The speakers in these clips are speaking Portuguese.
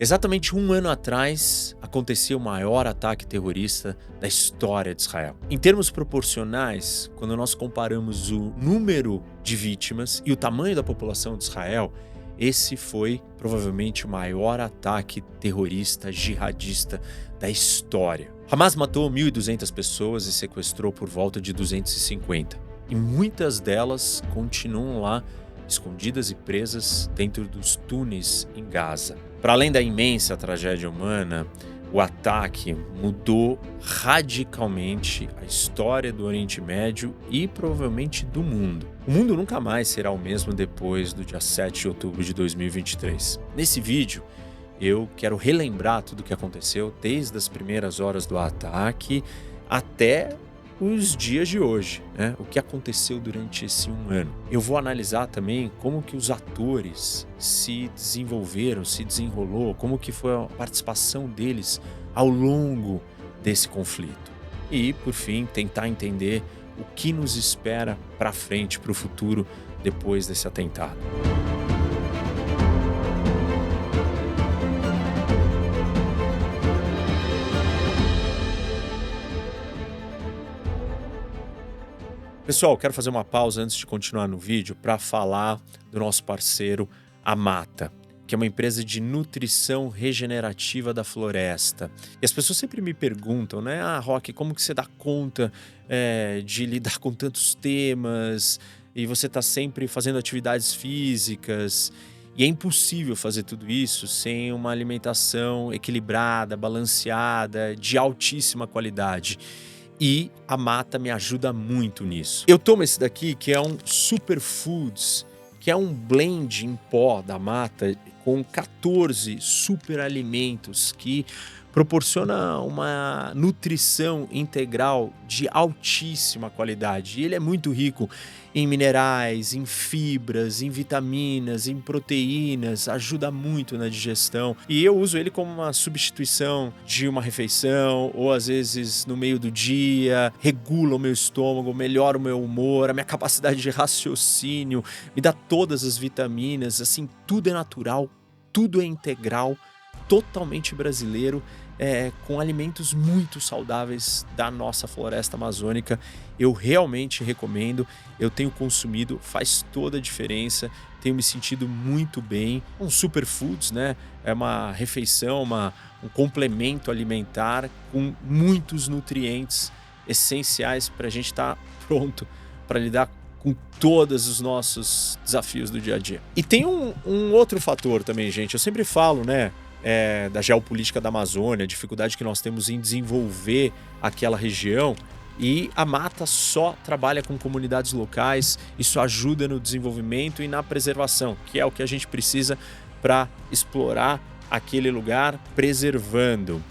Exatamente um ano atrás, acontecia o maior ataque terrorista da história de Israel. Em termos proporcionais, quando nós comparamos o número de vítimas e o tamanho da população de Israel, esse foi provavelmente o maior ataque terrorista jihadista da história. Hamas matou 1.200 pessoas e sequestrou por volta de 250. E muitas delas continuam lá, escondidas e presas dentro dos túneis em Gaza. Para além da imensa tragédia humana, o ataque mudou radicalmente a história do Oriente Médio e provavelmente do mundo. O mundo nunca mais será o mesmo depois do dia 7 de outubro de 2023. Nesse vídeo, eu quero relembrar tudo o que aconteceu desde as primeiras horas do ataque até os dias de hoje, né? O que aconteceu durante esse um ano. Eu vou analisar também como que os atores se desenvolveram, se desenrolou, como que foi a participação deles ao longo desse conflito. E, por fim, tentar entender o que nos espera para frente, para o futuro, depois desse atentado. Pessoal, quero fazer uma pausa antes de continuar no vídeo para falar do nosso parceiro Amata, que é uma empresa de nutrição regenerativa da floresta. E as pessoas sempre me perguntam, né? Roque, como que você dá conta de lidar com tantos temas e você está sempre fazendo atividades físicas? E é impossível fazer tudo isso sem uma alimentação equilibrada, balanceada, de altíssima qualidade. E a Mata me ajuda muito nisso. Eu tomo esse daqui, que é um Superfoods, que é um blend em pó da Mata com 14 superalimentos que proporciona uma nutrição integral de altíssima qualidade. E ele é muito rico em minerais, em fibras, em vitaminas, em proteínas, ajuda muito na digestão. E eu uso ele como uma substituição de uma refeição, ou às vezes no meio do dia, regula o meu estômago, melhora o meu humor, a minha capacidade de raciocínio, me dá todas as vitaminas, assim, tudo é natural, tudo é integral, totalmente brasileiro, com alimentos muito saudáveis da nossa floresta amazônica. Eu realmente recomendo, eu tenho consumido, faz toda a diferença, tenho me sentido muito bem. Um superfoods, né? É uma refeição, um complemento alimentar com muitos nutrientes essenciais para a gente estar pronto para lidar com todos os nossos desafios do dia a dia. E tem um outro fator também, gente. Eu sempre falo, né? Da geopolítica da Amazônia, a dificuldade que nós temos em desenvolver aquela região, e a Mata só trabalha com comunidades locais. Isso ajuda no desenvolvimento e na preservação, que é o que a gente precisa para explorar aquele lugar, preservando.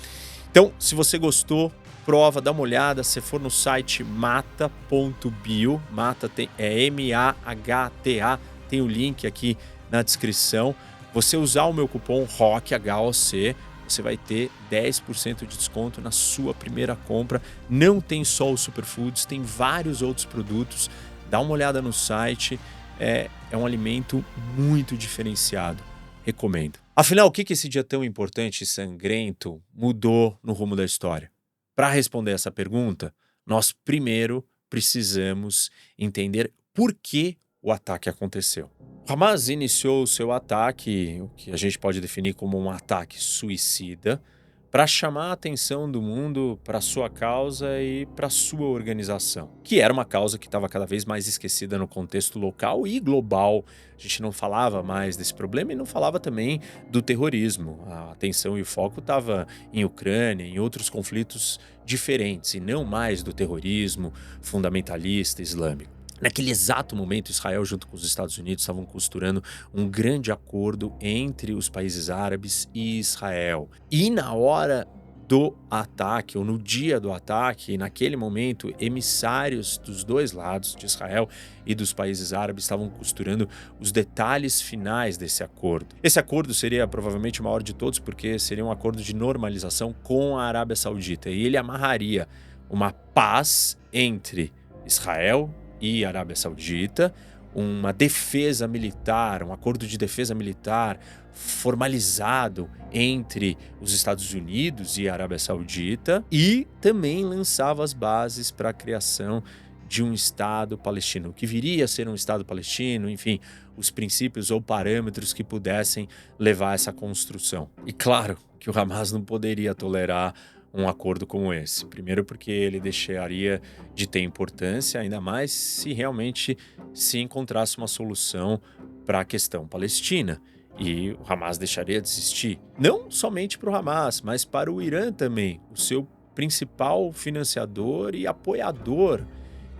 Então, se você gostou, prova, dá uma olhada. Se for no site mata.bio, Mata é M-A-H-T-A, tem o link aqui na descrição. Você usar o meu cupom ROC, H-O-C, você vai ter 10% de desconto na sua primeira compra. Não tem só o Superfoods, tem vários outros produtos. Dá uma olhada no site, é um alimento muito diferenciado. Recomendo. Afinal, o que esse dia tão importante e sangrento mudou no rumo da história? Para responder essa pergunta, nós primeiro precisamos entender por que o ataque aconteceu. Hamas iniciou o seu ataque, o que a gente pode definir como um ataque suicida, para chamar a atenção do mundo para sua causa e para sua organização, que era uma causa que estava cada vez mais esquecida no contexto local e global. A gente não falava mais desse problema e não falava também do terrorismo. A atenção e o foco estava em Ucrânia, em outros conflitos diferentes, e não mais do terrorismo fundamentalista islâmico. Naquele exato momento, Israel, junto com os Estados Unidos, estavam costurando um grande acordo entre os países árabes e Israel. E na hora do ataque, ou no dia do ataque, naquele momento, emissários dos dois lados, de Israel e dos países árabes, estavam costurando os detalhes finais desse acordo. Esse acordo seria provavelmente o maior de todos, porque seria um acordo de normalização com a Arábia Saudita. E ele amarraria uma paz entre Israel e Arábia Saudita, uma defesa militar, um acordo de defesa militar formalizado entre os Estados Unidos e a Arábia Saudita, e também lançava as bases para a criação de um Estado palestino, o que viria a ser um Estado palestino, enfim, os princípios ou parâmetros que pudessem levar a essa construção. E claro que o Hamas não poderia tolerar um acordo como esse. Primeiro porque ele deixaria de ter importância, ainda mais se realmente se encontrasse uma solução para a questão palestina. E o Hamas deixaria de existir. Não somente para o Hamas, mas para o Irã também, o seu principal financiador e apoiador,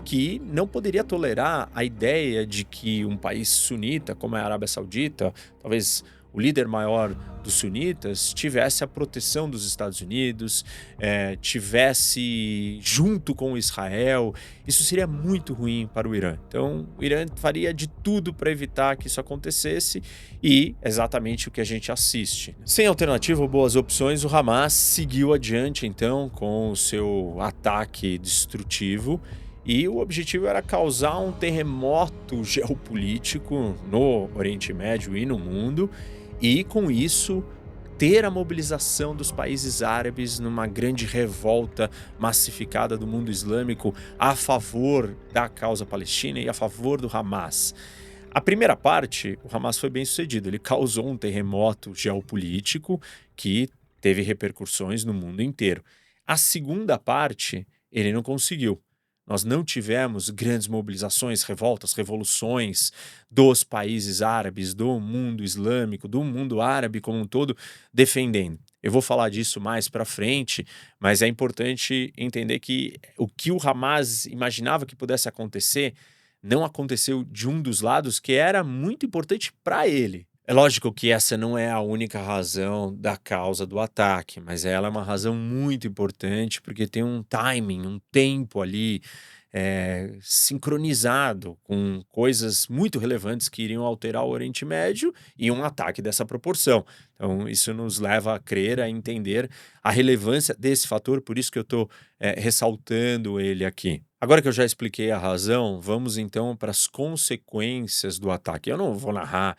que não poderia tolerar a ideia de que um país sunita, como a Arábia Saudita, talvez o líder maior dos sunitas, tivesse a proteção dos Estados Unidos, tivesse junto com Israel. Isso seria muito ruim para o Irã. Então, o Irã faria de tudo para evitar que isso acontecesse e exatamente o que a gente assiste. Sem alternativa ou boas opções, o Hamas seguiu adiante, então, com o seu ataque destrutivo. E o objetivo era causar um terremoto geopolítico no Oriente Médio e no mundo, e com isso ter a mobilização dos países árabes numa grande revolta massificada do mundo islâmico a favor da causa palestina e a favor do Hamas. A primeira parte, o Hamas foi bem sucedido, ele causou um terremoto geopolítico que teve repercussões no mundo inteiro. A segunda parte, ele não conseguiu. Nós não tivemos grandes mobilizações, revoltas, revoluções dos países árabes, do mundo islâmico, do mundo árabe como um todo, defendendo. Eu vou falar disso mais para frente, mas é importante entender que o que o Hamas imaginava que pudesse acontecer não aconteceu de um dos lados, que era muito importante para ele. É lógico que essa não é a única razão da causa do ataque, mas ela é uma razão muito importante porque tem um timing, um tempo ali sincronizado com coisas muito relevantes que iriam alterar o Oriente Médio e um ataque dessa proporção. Então, isso nos leva a crer, a entender a relevância desse fator, por isso que eu estou ressaltando ele aqui. Agora que eu já expliquei a razão, vamos então para as consequências do ataque. Eu não vou narrar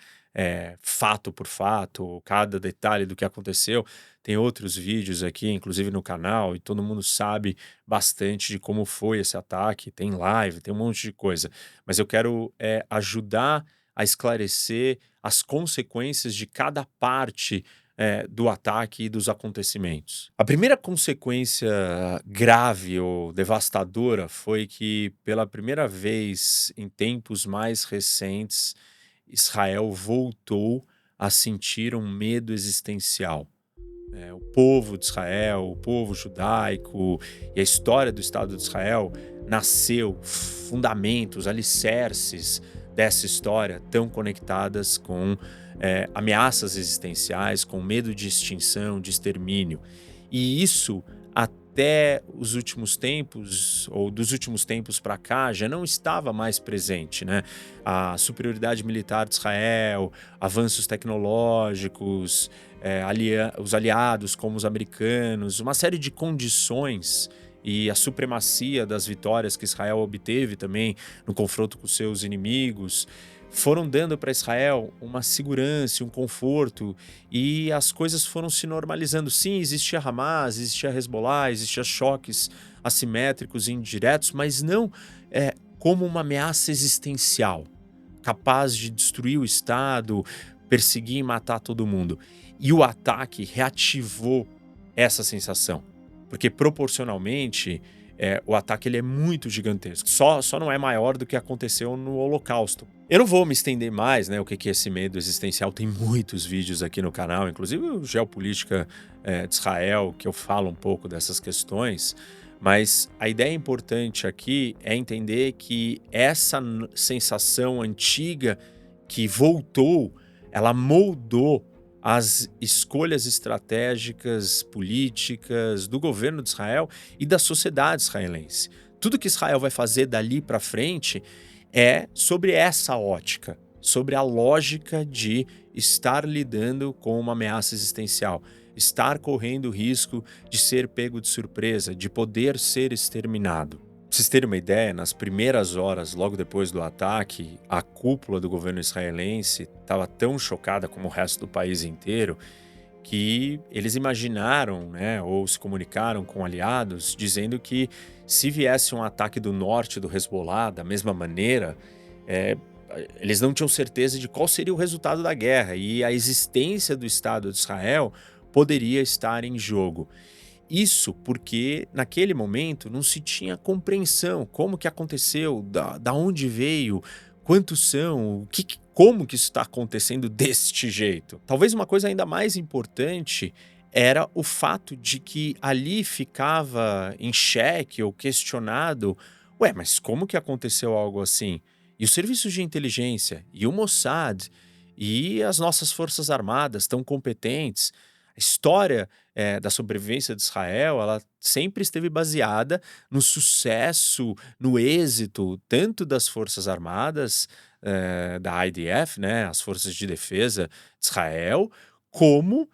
fato por fato, cada detalhe do que aconteceu. Tem outros vídeos aqui, inclusive no canal, e todo mundo sabe bastante de como foi esse ataque. Tem live, tem um monte de coisa. Mas eu quero ajudar a esclarecer as consequências de cada parte do ataque e dos acontecimentos. A primeira consequência grave ou devastadora foi que, pela primeira vez em tempos mais recentes, Israel voltou a sentir um medo existencial. O povo de Israel, o povo judaico e a história do Estado de Israel nasceu, fundamentos, alicerces dessa história tão conectadas com ameaças existenciais, com medo de extinção, de extermínio. E isso até os últimos tempos, ou dos últimos tempos para cá, já não estava mais presente, né? A superioridade militar de Israel, avanços tecnológicos, os aliados como os americanos, uma série de condições e a supremacia das vitórias que Israel obteve também no confronto com seus inimigos foram dando para Israel uma segurança, um conforto, e as coisas foram se normalizando. Sim, existia Hamas, existia Hezbollah, existia choques assimétricos e indiretos, mas não como uma ameaça existencial, capaz de destruir o Estado, perseguir e matar todo mundo. E o ataque reativou essa sensação, porque proporcionalmente o ataque ele é muito gigantesco. Só não é maior do que aconteceu no Holocausto. Eu não vou me estender mais, né? O que é esse medo existencial? Tem muitos vídeos aqui no canal, inclusive o Geopolítica de Israel, que eu falo um pouco dessas questões. Mas a ideia importante aqui é entender que essa sensação antiga que voltou, ela moldou as escolhas estratégicas, políticas do governo de Israel e da sociedade israelense. Tudo que Israel vai fazer dali para frente é sobre essa ótica, sobre a lógica de estar lidando com uma ameaça existencial, estar correndo o risco de ser pego de surpresa, de poder ser exterminado. Pra vocês terem uma ideia, nas primeiras horas, logo depois do ataque, a cúpula do governo israelense estava tão chocada como o resto do país inteiro que eles imaginaram, né, ou se comunicaram com aliados, dizendo que se viesse um ataque do norte do Hezbollah da mesma maneira, eh, eles não tinham certeza de qual seria o resultado da guerra e a existência do Estado de Israel poderia estar em jogo. Isso porque, naquele momento, não se tinha compreensão, como que aconteceu, da onde veio, quantos são, como que isso está acontecendo deste jeito. Talvez uma coisa ainda mais importante era o fato de que ali ficava em xeque ou questionado, ué, mas como que aconteceu algo assim? E os serviços de inteligência, e o Mossad, e as nossas forças armadas tão competentes, a história da sobrevivência de Israel, ela sempre esteve baseada no sucesso, no êxito, tanto das Forças Armadas, da IDF, né, as Forças de Defesa de Israel, como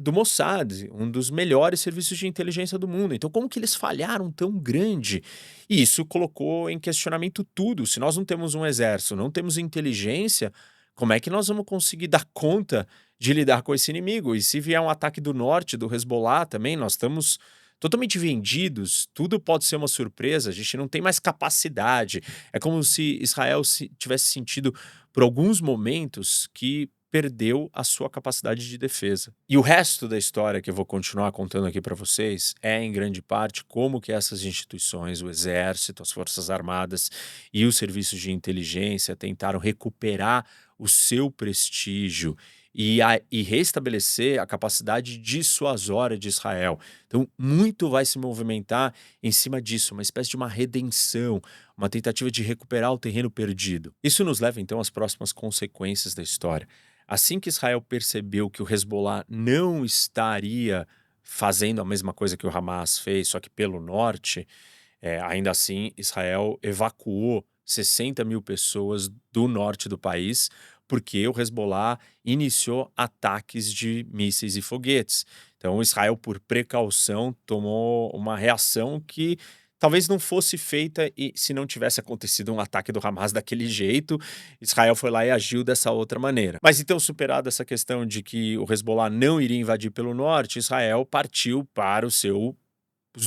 do Mossad, um dos melhores serviços de inteligência do mundo. Então, como que eles falharam tão grande? E isso colocou em questionamento tudo. Se nós não temos um exército, não temos inteligência, como é que nós vamos conseguir dar conta de lidar com esse inimigo? E se vier um ataque do norte, do Hezbollah também, nós estamos totalmente vendidos, tudo pode ser uma surpresa, a gente não tem mais capacidade. É como se Israel tivesse sentido por alguns momentos que perdeu a sua capacidade de defesa. E o resto da história que eu vou continuar contando aqui para vocês é, em grande parte, como que essas instituições, o Exército, as Forças Armadas e os serviços de inteligência tentaram recuperar o seu prestígio e restabelecer a capacidade dissuasória de Israel. Então, muito vai se movimentar em cima disso, uma espécie de uma redenção, uma tentativa de recuperar o terreno perdido. Isso nos leva, então, às próximas consequências da história. Assim que Israel percebeu que o Hezbollah não estaria fazendo a mesma coisa que o Hamas fez, só que pelo norte, ainda assim, Israel evacuou 60 mil pessoas do norte do país, porque o Hezbollah iniciou ataques de mísseis e foguetes. Então, Israel, por precaução, tomou uma reação que talvez não fosse feita e se não tivesse acontecido um ataque do Hamas daquele jeito, Israel foi lá e agiu dessa outra maneira. Mas então, superada essa questão de que o Hezbollah não iria invadir pelo norte, Israel partiu para os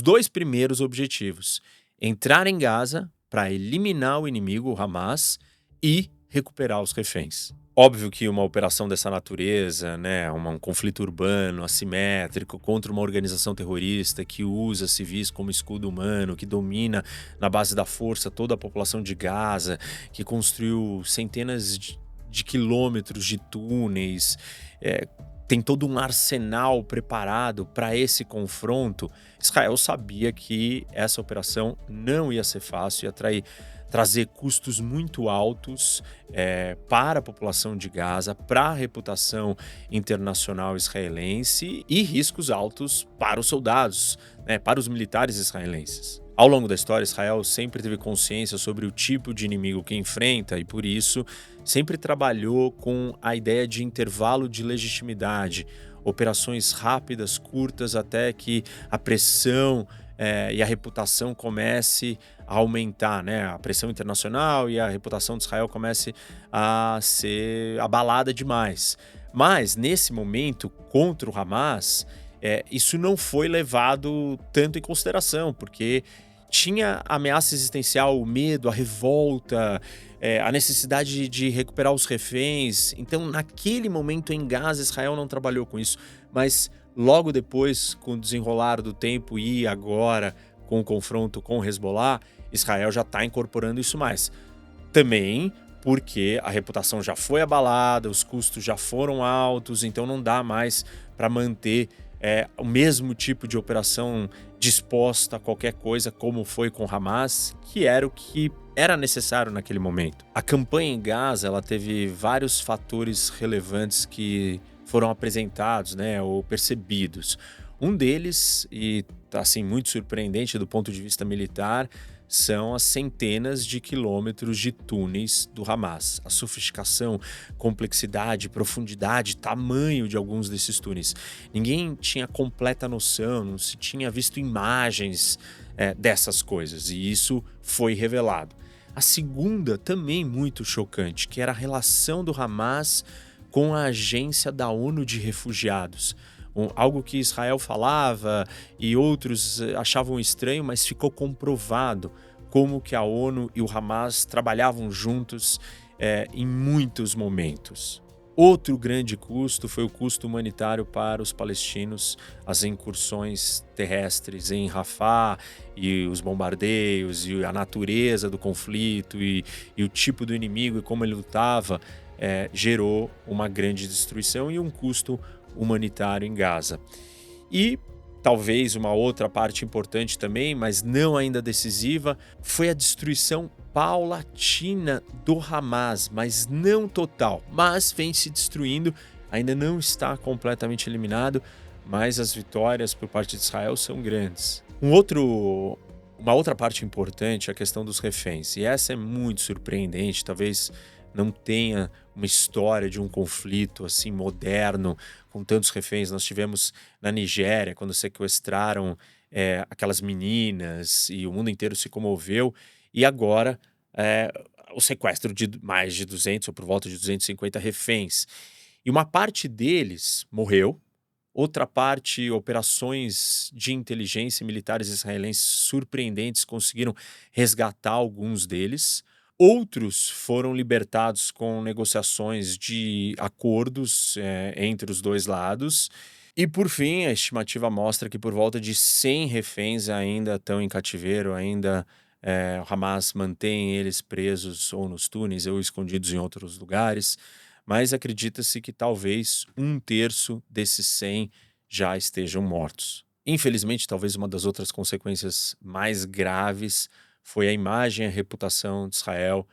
dois primeiros objetivos: entrar em Gaza para eliminar o inimigo, o Hamas, e recuperar os reféns. Óbvio que uma operação dessa natureza, né, um conflito urbano, assimétrico, contra uma organização terrorista que usa civis como escudo humano, que domina na base da força toda a população de Gaza, que construiu centenas de quilômetros de túneis, tem todo um arsenal preparado para esse confronto. Israel sabia que essa operação não ia ser fácil, ia trazer custos muito altos para a população de Gaza, para a reputação internacional israelense e riscos altos para os soldados, né, para os militares israelenses. Ao longo da história, Israel sempre teve consciência sobre o tipo de inimigo que enfrenta e, por isso, sempre trabalhou com a ideia de intervalo de legitimidade, operações rápidas, curtas, até que a pressão e a reputação comece a aumentar, né? A pressão internacional e a reputação de Israel comece a ser abalada demais. Mas, nesse momento, contra o Hamas, isso não foi levado tanto em consideração, porque tinha a ameaça existencial, o medo, a revolta, a necessidade de recuperar os reféns. Então, naquele momento em Gaza, Israel não trabalhou com isso, mas logo depois, com o desenrolar do tempo e agora com o confronto com o Hezbollah, Israel já está incorporando isso mais. Também porque a reputação já foi abalada, os custos já foram altos, então não dá mais para manter o mesmo tipo de operação disposta a qualquer coisa, como foi com Hamas, que era o que era necessário naquele momento. A campanha em Gaza, ela teve vários fatores relevantes que foram apresentados, né, ou percebidos. Um deles, e assim muito surpreendente do ponto de vista militar, são as centenas de quilômetros de túneis do Hamas. A sofisticação, complexidade, profundidade, tamanho de alguns desses túneis. Ninguém tinha completa noção, não se tinha visto imagens dessas coisas, e isso foi revelado. A segunda, também muito chocante, que era a relação do Hamas com a agência da ONU de refugiados. Algo que Israel falava e outros achavam estranho, mas ficou comprovado como que a ONU e o Hamas trabalhavam juntos em muitos momentos. Outro grande custo foi o custo humanitário para os palestinos, as incursões terrestres em Rafah e os bombardeios e a natureza do conflito e o tipo do inimigo e como ele lutava, gerou uma grande destruição e um custo humanitário em Gaza. E talvez uma outra parte importante também, mas não ainda decisiva, foi a destruição paulatina do Hamas, mas não total, mas vem se destruindo, ainda não está completamente eliminado, mas as vitórias por parte de Israel são grandes. Uma outra parte importante é a questão dos reféns, e essa é muito surpreendente, talvez não tenha uma história de um conflito assim moderno com tantos reféns. Nós tivemos na Nigéria, quando sequestraram aquelas meninas e o mundo inteiro se comoveu, e agora o sequestro de mais de 200 ou por volta de 250 reféns. E uma parte deles morreu, outra parte, operações de inteligência militares israelenses surpreendentes conseguiram resgatar alguns deles. Outros foram libertados com negociações de acordos entre os dois lados. E, por fim, a estimativa mostra que por volta de 100 reféns ainda estão em cativeiro, ainda o Hamas mantém eles presos ou nos túneis ou escondidos em outros lugares, mas acredita-se que talvez um terço desses 100 já estejam mortos. Infelizmente, talvez uma das outras consequências mais graves foi a imagem e a reputação de Israel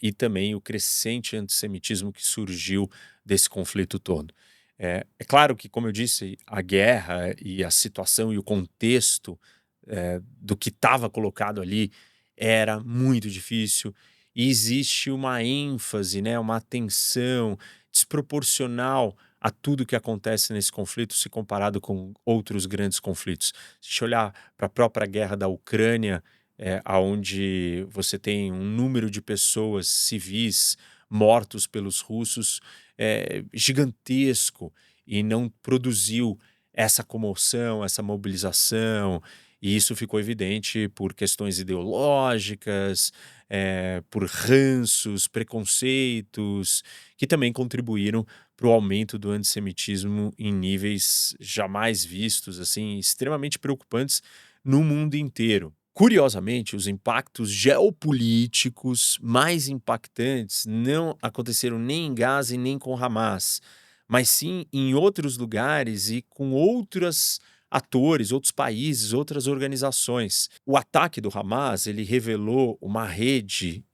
e também o crescente antissemitismo que surgiu desse conflito todo. É claro que, como eu disse, a guerra e a situação e o contexto do que estava colocado ali era muito difícil e existe uma ênfase, né, uma atenção desproporcional a tudo que acontece nesse conflito se comparado com outros grandes conflitos. Se a gente olhar para a própria guerra da Ucrânia, onde você tem um número de pessoas civis mortos pelos russos gigantesco e não produziu essa comoção, essa mobilização, e isso ficou evidente por questões ideológicas, por ranços, preconceitos, que também contribuíram para o aumento do antissemitismo em níveis jamais vistos, assim, extremamente preocupantes no mundo inteiro. Curiosamente, os impactos geopolíticos mais impactantes não aconteceram nem em Gaza e nem com Hamas, mas sim em outros lugares e com outros atores, outros países, outras organizações. O ataque do Hamas, ele revelou uma rede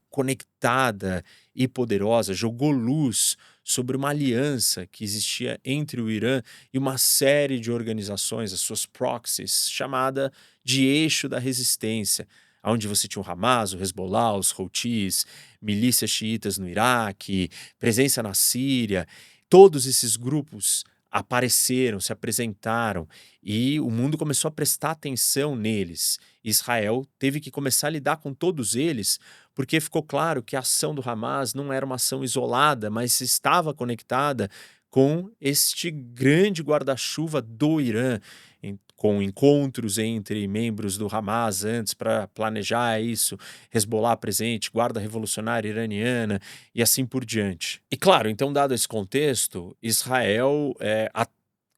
conectada e poderosa, jogou luz sobre uma aliança que existia entre o Irã e uma série de organizações, as suas proxies, chamada de Eixo da Resistência, onde você tinha o Hamas, o Hezbollah, os Houthis, milícias xiitas no Iraque, presença na Síria. Todos esses grupos apareceram, se apresentaram e o mundo começou a prestar atenção neles. Israel teve que começar a lidar com todos eles, porque ficou claro que a ação do Hamas não era uma ação isolada, mas estava conectada com este grande guarda-chuva do Irã, com encontros entre membros do Hamas antes para planejar isso, Hezbollah presente, Guarda Revolucionária Iraniana e assim por diante. E claro, então, dado esse contexto, Israel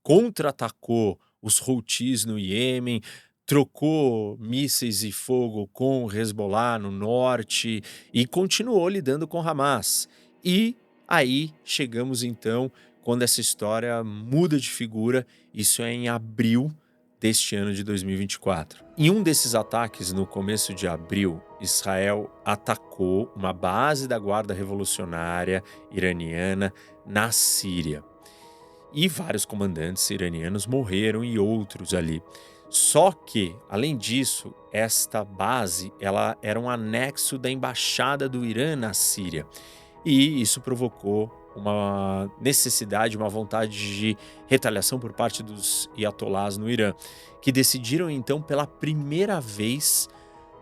contra-atacou os Houthis no Iêmen, trocou mísseis e fogo com o Hezbollah no norte e continuou lidando com Hamas. E aí chegamos então quando essa história muda de figura, isso é em abril deste ano de 2024. Em um desses ataques, no começo de abril, Israel atacou uma base da Guarda Revolucionária Iraniana na Síria. E vários comandantes iranianos morreram e outros ali. Só que, além disso, esta base ela era um anexo da embaixada do Irã na Síria. E isso provocou uma necessidade, uma vontade de retaliação por parte dos iatolás no Irã, que decidiram então pela primeira vez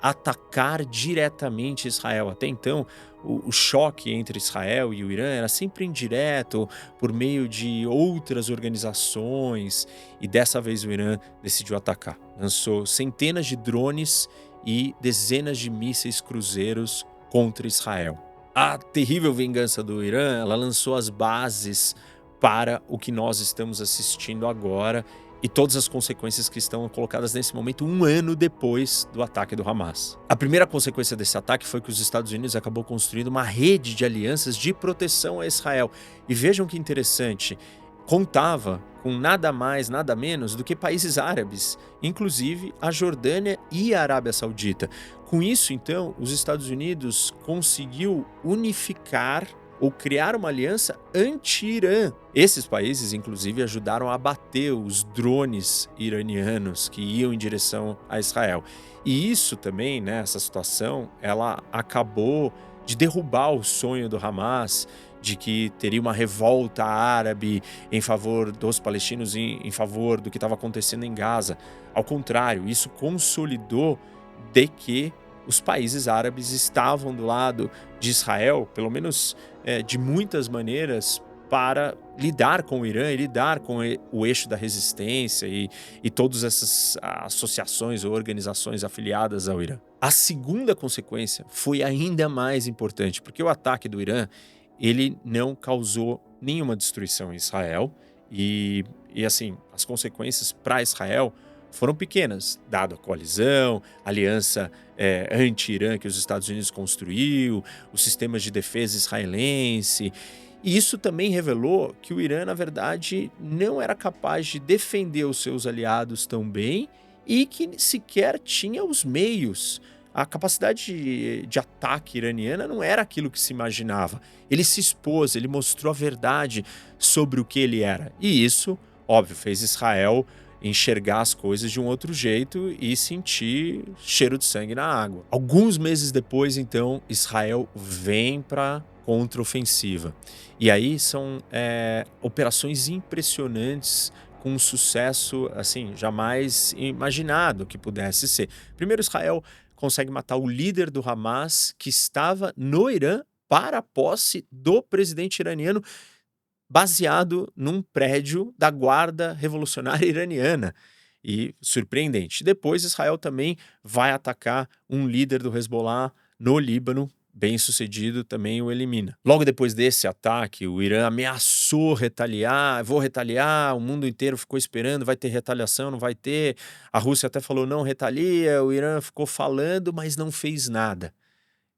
atacar diretamente Israel. Até então, o choque entre Israel e o Irã era sempre indireto, por meio de outras organizações, e dessa vez o Irã decidiu atacar. Lançou centenas de drones e dezenas de mísseis cruzeiros contra Israel. A terrível vingança do Irã, ela lançou as bases para o que nós estamos assistindo agora e todas as consequências que estão colocadas nesse momento, um ano depois do ataque do Hamas. A primeira consequência desse ataque foi que os Estados Unidos acabou construindo uma rede de alianças de proteção a Israel. E vejam que interessante, contava com nada mais, nada menos do que países árabes, inclusive a Jordânia e a Arábia Saudita. Com isso, então, os Estados Unidos conseguiu unificar ou criar uma aliança anti-Irã. Esses países, inclusive, ajudaram a abater os drones iranianos que iam em direção a Israel. E isso também, né, essa situação, ela acabou de derrubar o sonho do Hamas de que teria uma revolta árabe em favor dos palestinos, em favor do que estava acontecendo em Gaza. Ao contrário, isso consolidou de que os países árabes estavam do lado de Israel, pelo menos de muitas maneiras, para lidar com o Irã e lidar com o eixo da resistência e todas essas associações ou organizações afiliadas ao Irã. A segunda consequência foi ainda mais importante, porque o ataque do Irã ele não causou nenhuma destruição em Israel e assim, as consequências para Israel foram pequenas, dado a coalizão, a aliança anti-Irã que os Estados Unidos construiu, os sistemas de defesa israelense. E isso também revelou que o Irã, na verdade, não era capaz de defender os seus aliados tão bem e que sequer tinha os meios. A capacidade de ataque iraniana não era aquilo que se imaginava. Ele se expôs, ele mostrou a verdade sobre o que ele era. E isso, óbvio, fez Israel enxergar as coisas de um outro jeito e sentir cheiro de sangue na água. Alguns meses depois, então, Israel vem para contraofensiva. E aí são operações impressionantes com um sucesso assim jamais imaginado que pudesse ser. Primeiro, Israel consegue matar o líder do Hamas que estava no Irã para a posse do presidente iraniano baseado num prédio da Guarda Revolucionária Iraniana. E surpreendente. Depois, Israel também vai atacar um líder do Hezbollah no Líbano, bem sucedido, também o elimina. Logo depois desse ataque, o Irã ameaçou retaliar, vou retaliar, o mundo inteiro ficou esperando, vai ter retaliação, não vai ter. A Rússia até falou, não retalia, o Irã ficou falando, mas não fez nada.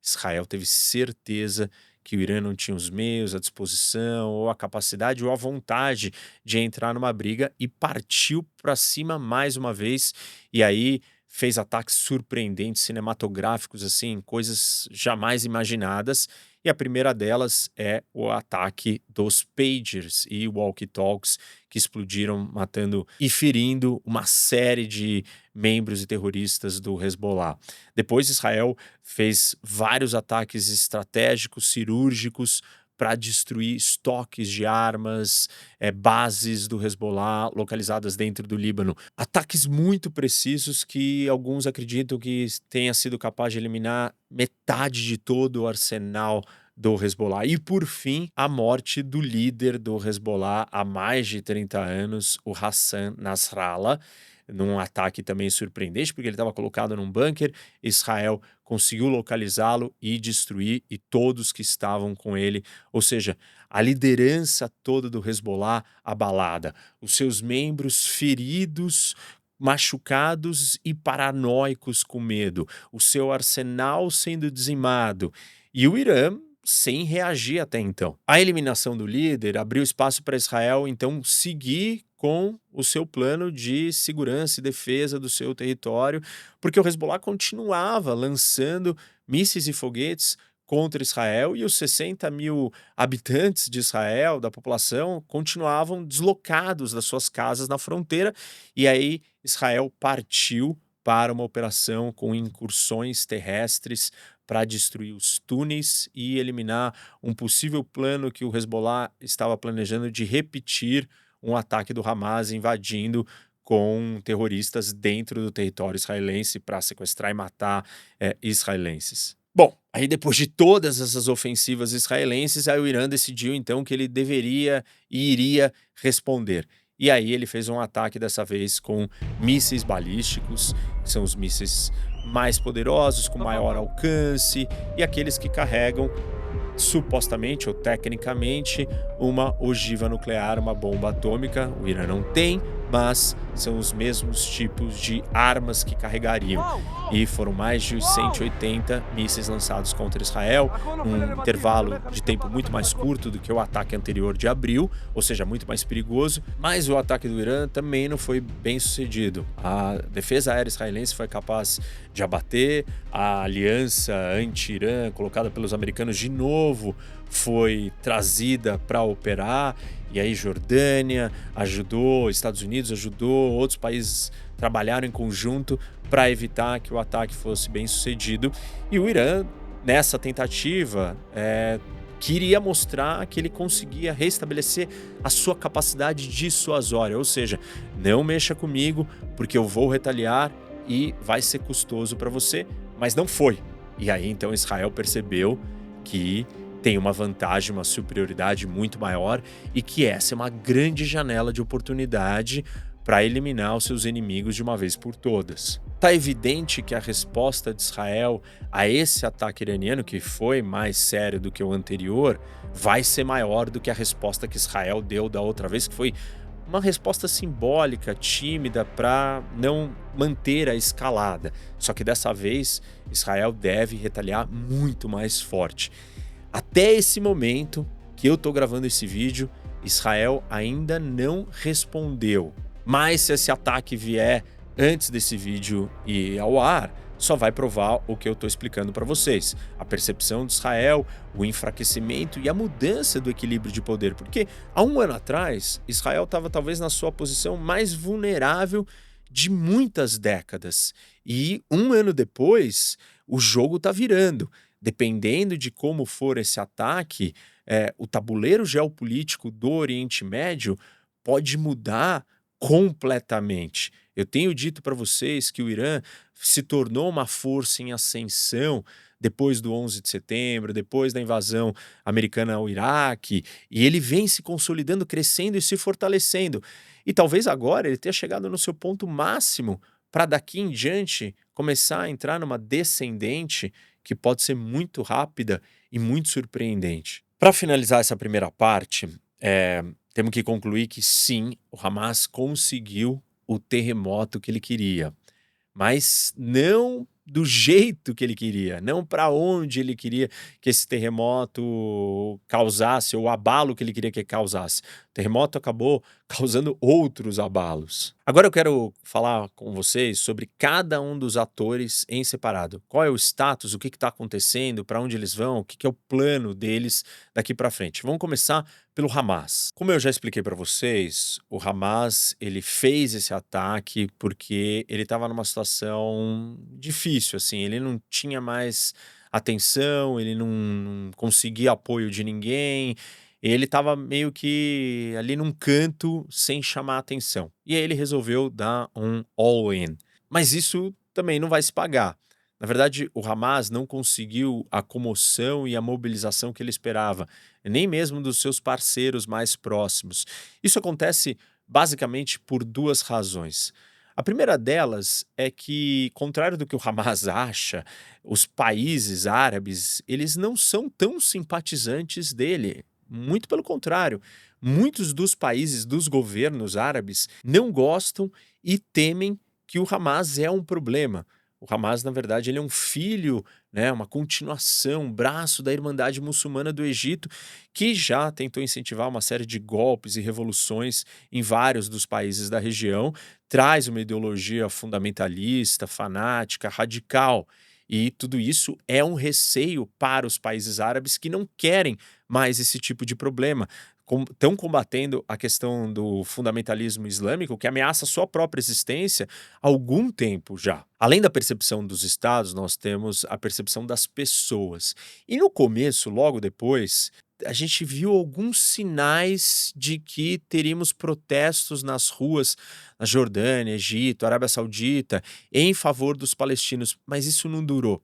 Israel teve certeza que o Irã não tinha os meios, a disposição, ou a capacidade, ou a vontade de entrar numa briga e partiu para cima mais uma vez. E aí fez ataques surpreendentes, cinematográficos, assim, coisas jamais imaginadas. E a primeira delas é o ataque dos pagers e walkie-talkies que explodiram, matando e ferindo uma série de membros e terroristas do Hezbollah. Depois, Israel fez vários ataques estratégicos, cirúrgicos, para destruir estoques de armas, bases do Hezbollah localizadas dentro do Líbano. Ataques muito precisos que alguns acreditam que tenha sido capaz de eliminar metade de todo o arsenal do Hezbollah. E, por fim, a morte do líder do Hezbollah há mais de 30 anos, o Hassan Nasrallah, num ataque também surpreendente, porque ele estava colocado num bunker. Israel conseguiu localizá-lo e destruir, e todos que estavam com ele, ou seja, a liderança toda do Hezbollah abalada, os seus membros feridos, machucados e paranoicos com medo, o seu arsenal sendo dizimado, e o Irã sem reagir até então. A eliminação do líder abriu espaço para Israel, então, seguir com o seu plano de segurança e defesa do seu território, porque o Hezbollah continuava lançando mísseis e foguetes contra Israel e os 60 mil habitantes de Israel, da população, continuavam deslocados das suas casas na fronteira. E aí Israel partiu para uma operação com incursões terrestres para destruir os túneis e eliminar um possível plano que o Hezbollah estava planejando de repetir um ataque do Hamas invadindo com terroristas dentro do território israelense para sequestrar e matar israelenses. Bom, aí depois de todas essas ofensivas israelenses, aí o Irã decidiu então que ele deveria e iria responder. E aí ele fez um ataque dessa vez com mísseis balísticos, que são os mísseis mais poderosos, com maior alcance, e aqueles que carregam supostamente ou tecnicamente uma ogiva nuclear, uma bomba atômica. O Irã não tem, mas são os mesmos tipos de armas que carregariam. E foram mais de 180 mísseis lançados contra Israel, num intervalo de tempo muito mais curto do que o ataque anterior de abril, ou seja, muito mais perigoso. Mas o ataque do Irã também não foi bem sucedido. A defesa aérea israelense foi capaz de abater, a aliança anti-Irã colocada pelos americanos de novo foi trazida para operar, e aí Jordânia ajudou, Estados Unidos ajudou, outros países trabalharam em conjunto para evitar que o ataque fosse bem sucedido. E o Irã, nessa tentativa, queria mostrar que ele conseguia restabelecer a sua capacidade dissuasória, ou seja, não mexa comigo porque eu vou retaliar e vai ser custoso para você, mas não foi. E aí então Israel percebeu que tem uma vantagem, uma superioridade muito maior e que essa é uma grande janela de oportunidade para eliminar os seus inimigos de uma vez por todas. Tá evidente que a resposta de Israel a esse ataque iraniano, que foi mais sério do que o anterior, vai ser maior do que a resposta que Israel deu da outra vez, que foi uma resposta simbólica, tímida, para não manter a escalada. Só que dessa vez, Israel deve retaliar muito mais forte. Até esse momento que eu estou gravando esse vídeo, Israel ainda não respondeu. Mas se esse ataque vier antes desse vídeo ir ao ar, só vai provar o que eu estou explicando para vocês. A percepção de Israel, o enfraquecimento e a mudança do equilíbrio de poder. Porque há um ano atrás, Israel estava talvez na sua posição mais vulnerável de muitas décadas. E um ano depois, o jogo está virando. Dependendo de como for esse ataque, o tabuleiro geopolítico do Oriente Médio pode mudar completamente. Eu tenho dito para vocês que o Irã se tornou uma força em ascensão depois do 11 de setembro, depois da invasão americana ao Iraque, e ele vem se consolidando, crescendo e se fortalecendo. E talvez agora ele tenha chegado no seu ponto máximo para daqui em diante começar a entrar numa descendente que pode ser muito rápida e muito surpreendente. Para finalizar essa primeira parte, temos que concluir que sim, o Hamas conseguiu o terremoto que ele queria, mas não do jeito que ele queria, não para onde ele queria que esse terremoto causasse, ou o abalo que ele queria que causasse. O terremoto acabou causando outros abalos. Agora eu quero falar com vocês sobre cada um dos atores em separado. Qual é o status, o que está acontecendo, para onde eles vão, o que é o plano deles daqui para frente. Vamos começar pelo Hamas. Como eu já expliquei para vocês, o Hamas ele fez esse ataque porque ele estava numa situação difícil, assim, ele não tinha mais atenção, ele não conseguia apoio de ninguém, ele estava meio que ali num canto sem chamar atenção. E aí ele resolveu dar um all-in. Mas isso também não vai se pagar. Na verdade, o Hamas não conseguiu a comoção e a mobilização que ele esperava, nem mesmo dos seus parceiros mais próximos. Isso acontece basicamente por duas razões. A primeira delas é que, contrário do que o Hamas acha, os países árabes, eles não são tão simpatizantes dele. Muito pelo contrário, muitos dos países, dos governos árabes, não gostam e temem que o Hamas é um problema. O Hamas, na verdade, ele é um filho, né, uma continuação, um braço da Irmandade Muçulmana do Egito, que já tentou incentivar uma série de golpes e revoluções em vários dos países da região, traz uma ideologia fundamentalista, fanática, radical. E tudo isso é um receio para os países árabes que não querem mais esse tipo de problema. estão combatendo a questão do fundamentalismo islâmico que ameaça a sua própria existência há algum tempo já. Além da percepção dos estados, nós temos a percepção das pessoas. E no começo, logo depois, a gente viu alguns sinais de que teríamos protestos nas ruas na Jordânia, Egito, Arábia Saudita, em favor dos palestinos, mas isso não durou,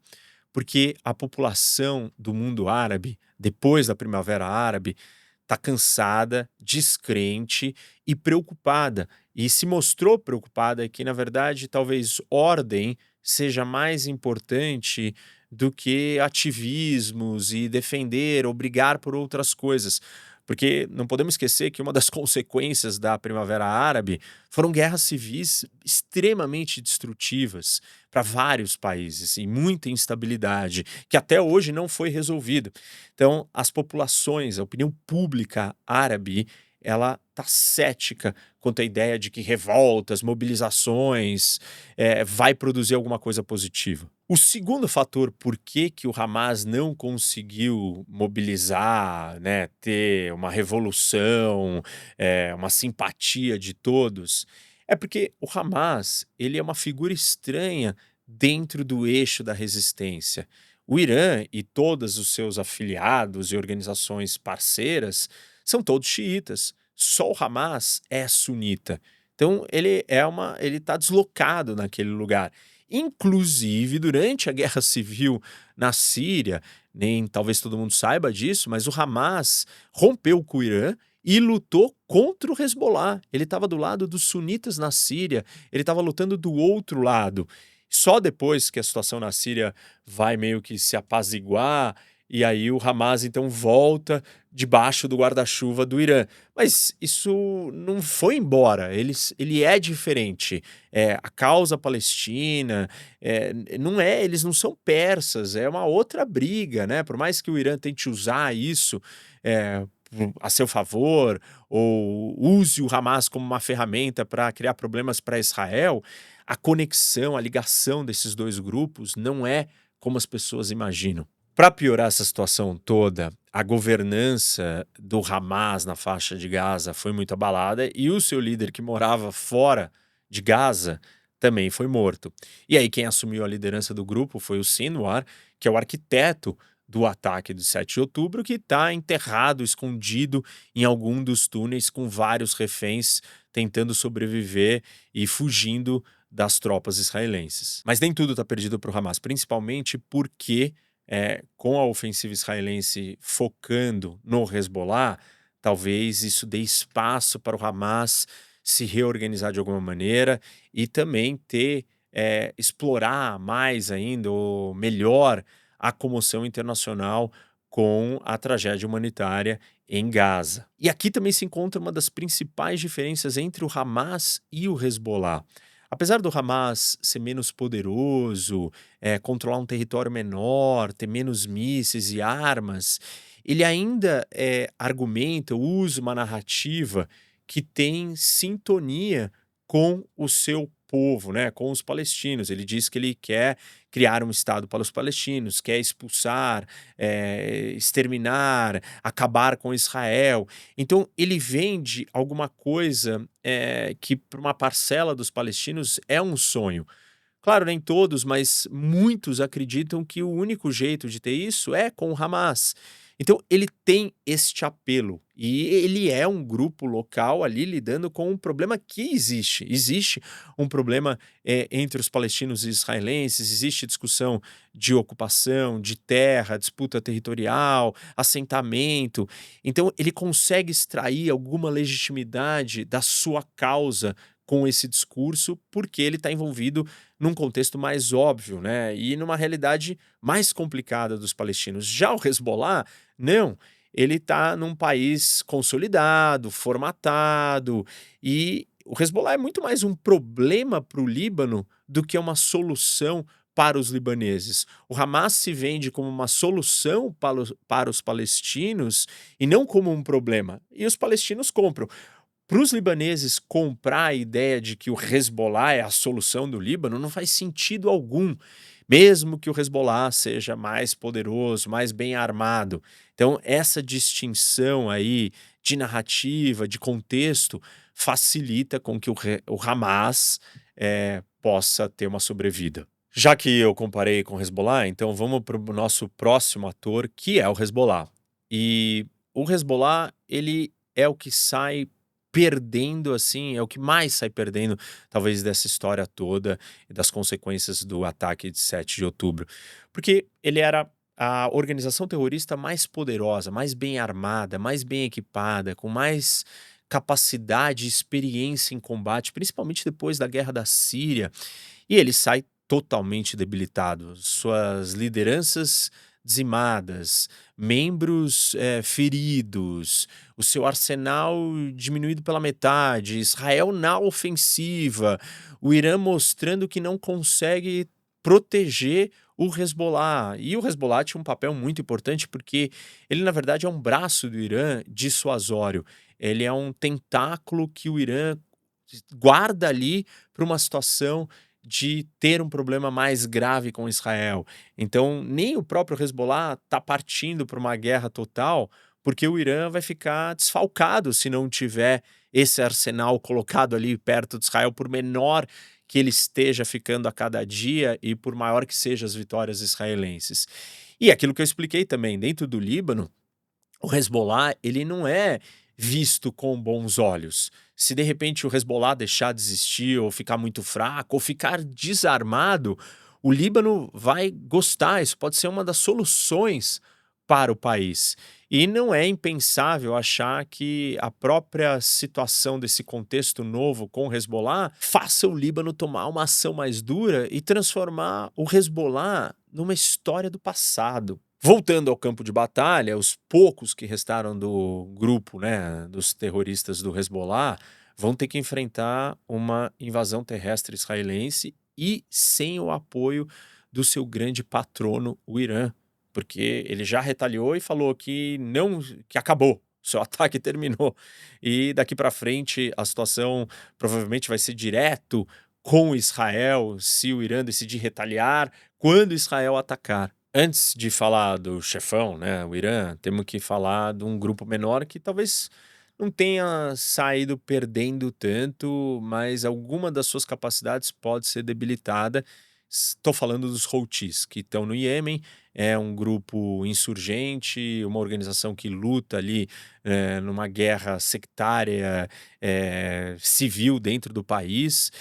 porque a população do mundo árabe, depois da Primavera Árabe, está cansada, descrente e preocupada. E se mostrou preocupada que, na verdade, talvez ordem seja mais importante do que ativismos e defender ou brigar por outras coisas. Porque não podemos esquecer que uma das consequências da Primavera Árabe foram guerras civis extremamente destrutivas para vários países e muita instabilidade, que até hoje não foi resolvida. Então, as populações, a opinião pública árabe, ela está cética quanto à ideia de que revoltas, mobilizações, vai produzir alguma coisa positiva. O segundo fator por que o Hamas não conseguiu mobilizar, né, ter uma revolução, uma simpatia de todos, é porque o Hamas ele é uma figura estranha dentro do eixo da resistência. O Irã e todos os seus afiliados e organizações parceiras são todos xiitas. Só o Hamas é sunita. Então ele está deslocado naquele lugar. Inclusive, durante a guerra civil na Síria, nem talvez todo mundo saiba disso, mas o Hamas rompeu com o Irã e lutou contra o Hezbollah. Ele estava do lado dos sunitas na Síria, ele estava lutando do outro lado. Só depois que a situação na Síria vai meio que se apaziguar, e aí o Hamas então volta debaixo do guarda-chuva do Irã. Mas isso não foi embora, ele é diferente. A causa palestina, não é, eles não são persas, é uma outra briga, né? Por mais que o Irã tente usar isso a seu favor, ou use o Hamas como uma ferramenta para criar problemas para Israel, a conexão, a ligação desses dois grupos não é como as pessoas imaginam. Para piorar essa situação toda, a governança do Hamas na faixa de Gaza foi muito abalada e o seu líder, que morava fora de Gaza, também foi morto. E aí, quem assumiu a liderança do grupo foi o Sinwar, que é o arquiteto do ataque do 7 de outubro, que está enterrado, escondido em algum dos túneis com vários reféns tentando sobreviver e fugindo das tropas israelenses. Mas nem tudo está perdido para o Hamas, principalmente porque com a ofensiva israelense focando no Hezbollah, talvez isso dê espaço para o Hamas se reorganizar de alguma maneira e também explorar mais ainda, ou melhor, a comoção internacional com a tragédia humanitária em Gaza. E aqui também se encontra uma das principais diferenças entre o Hamas e o Hezbollah. Apesar do Hamas ser menos poderoso, controlar um território menor, ter menos mísseis e armas, ele ainda argumenta, usa uma narrativa que tem sintonia com o seu povo, né, com os palestinos. Ele diz que ele quer criar um Estado para os palestinos, quer expulsar, exterminar, acabar com Israel. Então, ele vende alguma coisa que, para uma parcela dos palestinos, é um sonho. Claro, nem todos, mas muitos acreditam que o único jeito de ter isso é com o Hamas. Então, ele tem este apelo e ele é um grupo local ali lidando com um problema que existe. Existe um problema entre os palestinos e israelenses, existe discussão de ocupação, de terra, disputa territorial, assentamento. Então, ele consegue extrair alguma legitimidade da sua causa com esse discurso, porque ele está envolvido num contexto mais óbvio, né? E numa realidade mais complicada dos palestinos. Já o Hezbollah, não. Ele está num país consolidado, formatado, e o Hezbollah é muito mais um problema para o Líbano do que uma solução para os libaneses. O Hamas se vende como uma solução para os palestinos e não como um problema. E os palestinos compram. Para os libaneses comprar a ideia de que o Hezbollah é a solução do Líbano não faz sentido algum, mesmo que o Hezbollah seja mais poderoso, mais bem armado. Então, essa distinção aí de narrativa, de contexto, facilita com que o Hamas possa ter uma sobrevida. Já que eu comparei com o Hezbollah, então vamos para o nosso próximo ator, que é o Hezbollah. E o Hezbollah, ele é o que sai perdendo, assim, é o que mais sai perdendo, talvez, dessa história toda e das consequências do ataque de 7 de outubro. Porque ele era a organização terrorista mais poderosa, mais bem armada, mais bem equipada, com mais capacidade e experiência em combate, principalmente depois da guerra da Síria, e ele sai totalmente debilitado. Suas lideranças dizimadas, membros feridos, o seu arsenal diminuído pela metade, Israel na ofensiva, o Irã mostrando que não consegue proteger o Hezbollah. E o Hezbollah tinha um papel muito importante porque ele, na verdade, é um braço do Irã dissuasório. Ele é um tentáculo que o Irã guarda ali para uma situação de ter um problema mais grave com Israel. Então, nem o próprio Hezbollah está partindo para uma guerra total, porque o Irã vai ficar desfalcado se não tiver esse arsenal colocado ali perto de Israel, por menor que ele esteja ficando a cada dia e por maior que sejam as vitórias israelenses. E aquilo que eu expliquei também, dentro do Líbano, o Hezbollah, ele não é visto com bons olhos. Se de repente o Hezbollah deixar de existir, ou ficar muito fraco, ou ficar desarmado, o Líbano vai gostar. Isso pode ser uma das soluções para o país. E não é impensável achar que a própria situação desse contexto novo com o Hezbollah faça o Líbano tomar uma ação mais dura e transformar o Hezbollah numa história do passado. Voltando ao campo de batalha, os poucos que restaram do grupo, né, dos terroristas do Hezbollah, vão ter que enfrentar uma invasão terrestre israelense e sem o apoio do seu grande patrono, o Irã, porque ele já retaliou e falou que não, que acabou, seu ataque terminou. E daqui para frente a situação provavelmente vai ser direto com Israel, se o Irã decidir retaliar, quando Israel atacar. Antes de falar do chefão, né, o Irã, temos que falar de um grupo menor que talvez não tenha saído perdendo tanto, mas alguma das suas capacidades pode ser debilitada. Estou falando dos Houthis, que estão no Iêmen, é um grupo insurgente, uma organização que luta ali numa guerra sectária, civil dentro do país.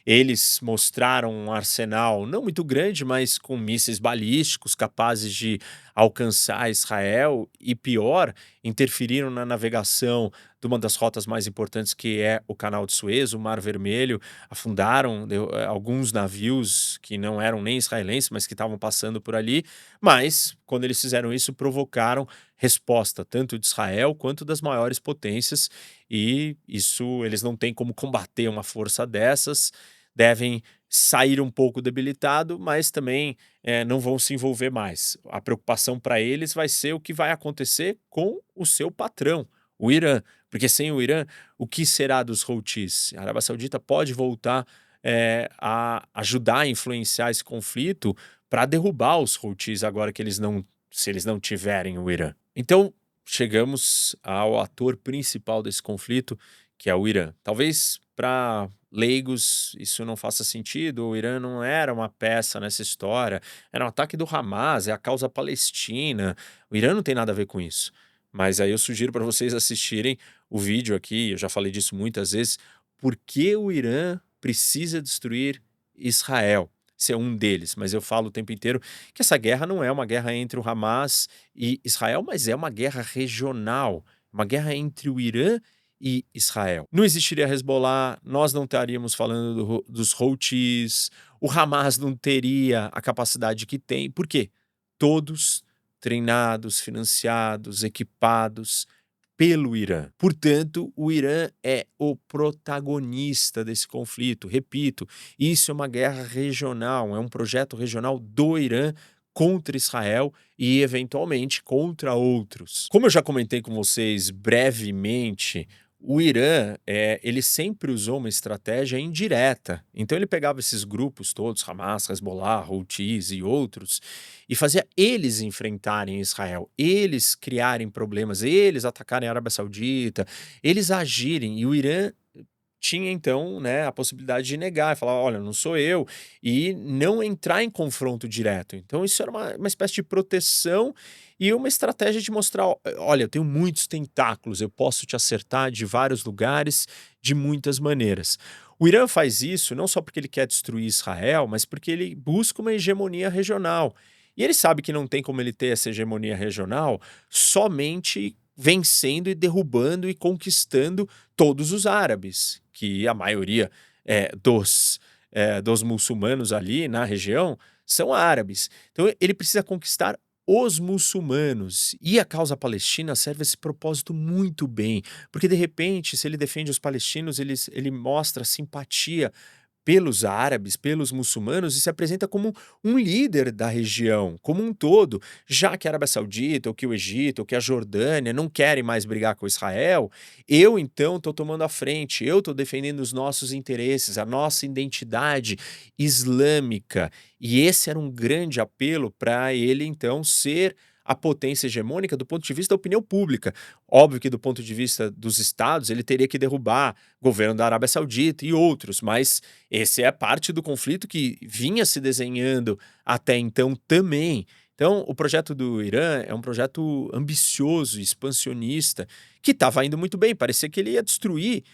Eles mostraram um arsenal não muito grande, mas com mísseis balísticos capazes de alcançar Israel e, pior, interferiram na navegação de uma das rotas mais importantes, que é o Canal de Suez, o Mar Vermelho. Afundaram alguns navios que não eram nem israelenses, mas que estavam passando por ali. Mas, quando eles fizeram isso, provocaram resposta tanto de Israel quanto das maiores potências, e isso eles não têm como combater uma força dessas, devem sair um pouco debilitado, mas também não vão se envolver mais. A preocupação para eles vai ser o que vai acontecer com o seu patrão, o Irã, porque sem o Irã, o que será dos Houthis? A Arábia Saudita pode voltar a ajudar a influenciar esse conflito para derrubar os Houthis agora que eles não, se eles não tiverem o Irã. Então, chegamos ao ator principal desse conflito, que é o Irã. Talvez para leigos isso não faça sentido, o Irã não era uma peça nessa história, era um ataque do Hamas, é a causa palestina, o Irã não tem nada a ver com isso. Mas aí eu sugiro para vocês assistirem o vídeo aqui, eu já falei disso muitas vezes, por que o Irã precisa destruir Israel. Esse é um deles, mas eu falo o tempo inteiro que essa guerra não é uma guerra entre o Hamas e Israel, mas é uma guerra regional, uma guerra entre o Irã e Israel. Não existiria Hezbollah, nós não estaríamos falando dos Houthis, o Hamas não teria a capacidade que tem. Por quê? Todos treinados, financiados, equipados pelo Irã. Portanto, o Irã é o protagonista desse conflito. Repito, isso é uma guerra regional, é um projeto regional do Irã contra Israel e, eventualmente, contra outros. Como eu já comentei com vocês brevemente, O Irã, ele sempre usou uma estratégia indireta. Então ele pegava esses grupos todos, Hamas, Hezbollah, Houthis e outros, e fazia eles enfrentarem Israel, eles criarem problemas, eles atacarem a Arábia Saudita, eles agirem. E o Irã tinha então, né, a possibilidade de negar, falar: "Olha, não sou eu", e não entrar em confronto direto. Então isso era uma espécie de proteção e uma estratégia de mostrar: Olha, eu tenho muitos tentáculos, eu posso te acertar de vários lugares, de muitas maneiras". O Irã faz isso não só porque ele quer destruir Israel, mas porque ele busca uma hegemonia regional. E ele sabe que não tem como ele ter essa hegemonia regional somente vencendo e derrubando e conquistando todos os árabes, que a maioria dos muçulmanos ali na região são árabes. Então ele precisa conquistar os muçulmanos. E a causa palestina serve esse propósito muito bem, porque de repente, se ele defende os palestinos, ele mostra simpatia pelos árabes, pelos muçulmanos e se apresenta como um líder da região como um todo, já que a Arábia Saudita, ou que o Egito, ou que a Jordânia não querem mais brigar com Israel, eu então estou tomando a frente, eu estou defendendo os nossos interesses, a nossa identidade islâmica. E esse era um grande apelo para ele então ser a potência hegemônica do ponto de vista da opinião pública. Óbvio que do ponto de vista dos estados, ele teria que derrubar o governo da Arábia Saudita e outros, mas esse é parte do conflito que vinha se desenhando até então também. Então, o projeto do Irã é um projeto ambicioso, expansionista, que estava indo muito bem. Parecia que ele ia destruir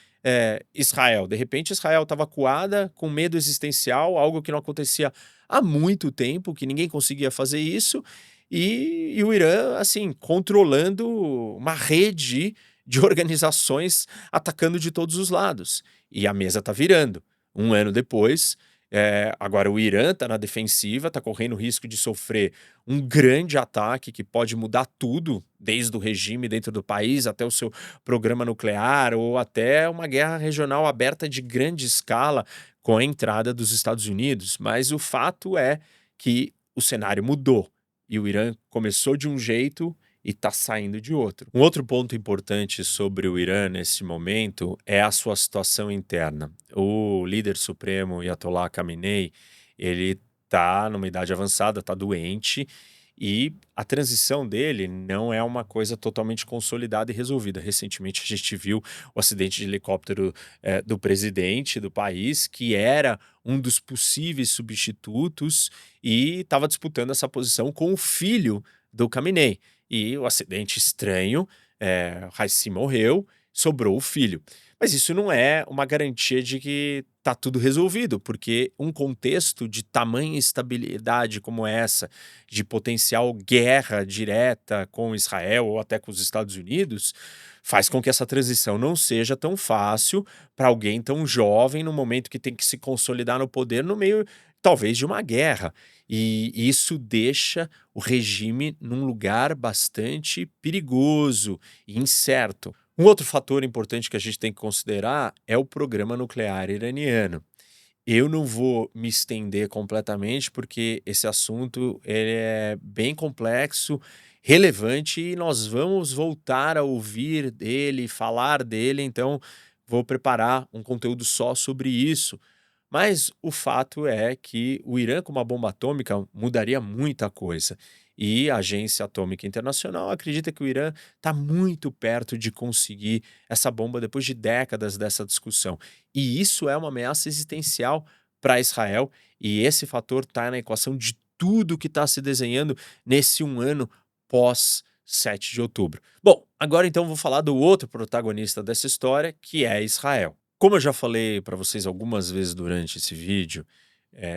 Israel. De repente, Israel estava acuada, com medo existencial, algo que não acontecia há muito tempo, que ninguém conseguia fazer isso. E o Irã, assim, controlando uma rede de organizações atacando de todos os lados. E a mesa está virando. Um ano depois, agora o Irã está na defensiva, está correndo o risco de sofrer um grande ataque que pode mudar tudo, desde o regime dentro do país até o seu programa nuclear, ou até uma guerra regional aberta de grande escala com a entrada dos Estados Unidos. Mas o fato é que o cenário mudou e o Irã começou de um jeito e está saindo de outro. Um outro ponto importante sobre o Irã nesse momento é a sua situação interna. O líder supremo Ayatollah Khamenei, ele está numa idade avançada, está doente e a transição dele não é uma coisa totalmente consolidada e resolvida. Recentemente a gente viu o acidente de helicóptero do presidente do país, que era um dos possíveis substitutos e estava disputando essa posição com o filho do Khamenei. E o acidente estranho, Raisi morreu, sobrou o filho. Mas isso não é uma garantia de que está tudo resolvido, porque um contexto de tamanha estabilidade como essa, de potencial guerra direta com Israel ou até com os Estados Unidos, faz com que essa transição não seja tão fácil para alguém tão jovem no momento que tem que se consolidar no poder no meio, talvez, de uma guerra. E isso deixa o regime num lugar bastante perigoso e incerto. Um outro fator importante que a gente tem que considerar é o programa nuclear iraniano. Eu não vou me estender completamente, porque esse assunto ele é bem complexo, relevante e nós vamos voltar a ouvir dele, falar dele, então vou preparar um conteúdo só sobre isso. Mas o fato é que o Irã com uma bomba atômica mudaria muita coisa. E a Agência Atômica Internacional acredita que o Irã está muito perto de conseguir essa bomba depois de décadas dessa discussão. E isso é uma ameaça existencial para Israel, e esse fator está na equação de tudo que está se desenhando nesse um ano pós 7 de outubro. Bom, agora então vou falar do outro protagonista dessa história, que é Israel. Como eu já falei para vocês algumas vezes durante esse vídeo,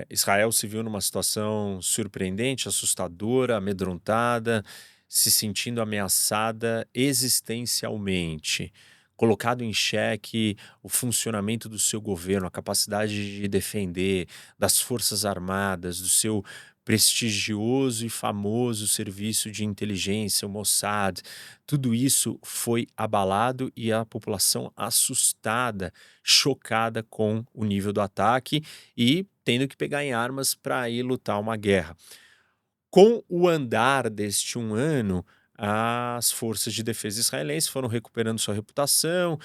Israel se viu numa situação surpreendente, assustadora, amedrontada, se sentindo ameaçada existencialmente, colocado em xeque o funcionamento do seu governo, a capacidade de defender, das forças armadas, do seu prestigioso e famoso serviço de inteligência, o Mossad. Tudo isso foi abalado e a população assustada, chocada com o nível do ataque e tendo que pegar em armas para ir lutar uma guerra. Com o andar deste um ano, as forças de defesa israelenses foram recuperando sua reputação,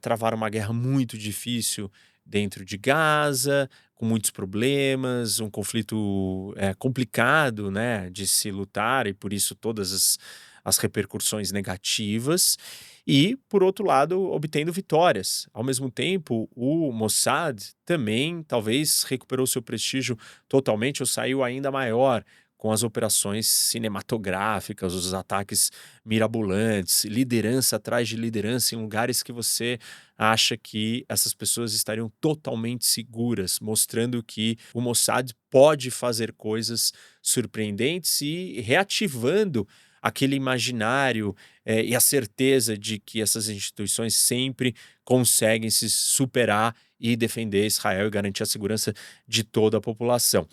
travaram uma guerra muito difícil dentro de Gaza, com muitos problemas, um conflito complicado, né, de se lutar e por isso todas as repercussões negativas. E, por outro lado, obtendo vitórias. Ao mesmo tempo, o Mossad também talvez recuperou seu prestígio totalmente ou saiu ainda maior com as operações cinematográficas, os ataques mirabolantes, liderança atrás de liderança em lugares que você acha que essas pessoas estariam totalmente seguras, mostrando que o Mossad pode fazer coisas surpreendentes e reativando aquele imaginário e a certeza de que essas instituições sempre conseguem se superar e defender Israel e garantir a segurança de toda a população.